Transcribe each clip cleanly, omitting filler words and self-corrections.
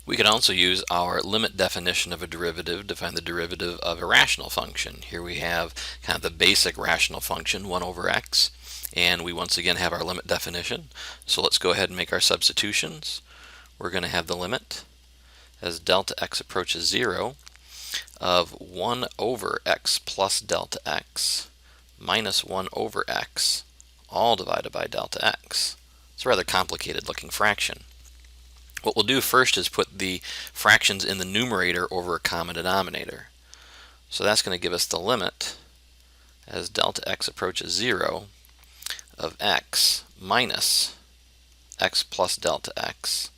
We can also use our limit definition of a derivative to find the derivative of a rational function. Here we have kind of the basic rational function, 1 over x, and we once again have our limit definition. So let's go ahead and make our substitutions. We're going to have the limit as delta x approaches 0 of 1 over x plus delta x minus 1 over x, all divided by delta x. It's a rather complicated looking fraction. What we'll do first is put the fractions in the numerator over a common denominator. So that's going to give us the limit as delta x approaches 0 of x minus x plus delta x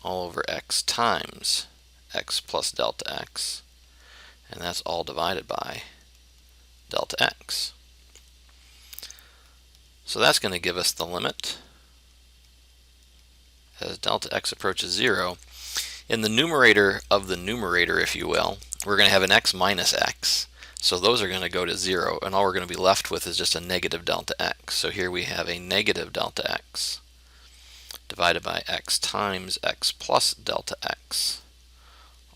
all over x times x plus delta x, and that's all divided by delta x. So that's going to give us the limit as delta x approaches 0. In the numerator of the numerator, if you will, we're going to have an x minus x. So those are going to go to 0, and all we're going to be left with is just a negative delta x. So here we have a negative delta x divided by x times x plus delta x,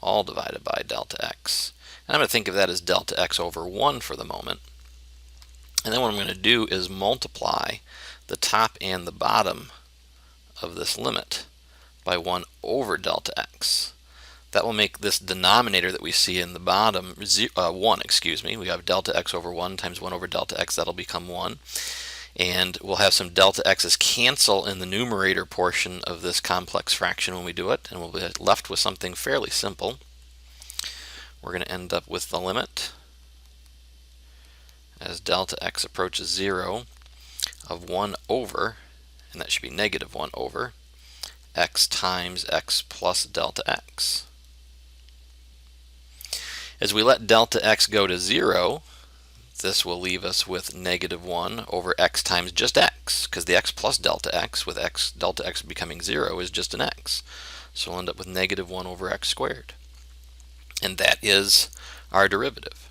all divided by delta x. And I'm going to think of that as delta x over 1 for the moment. And then what I'm going to do is multiply the top and the bottom of this limit by 1 over delta x. That will make this denominator that we see in the bottom 1, We have delta x over 1 times 1 over delta x. That'll become 1. And we'll have some delta x's cancel in the numerator portion of this complex fraction when we do it, and we'll be left with something fairly simple. We're going to end up with the limit as delta x approaches 0 of 1 over, and that should be negative 1 over, x times x plus delta x. As we let delta x go to 0, this will leave us with negative 1 over x times just x, because the x plus delta x, with delta x becoming 0, is just an x. So we'll end up with negative 1 over x squared. And that is our derivative.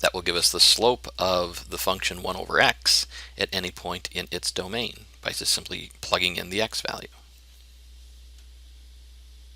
That will give us the slope of the function 1 over x at any point in its domain by just simply plugging in the x value.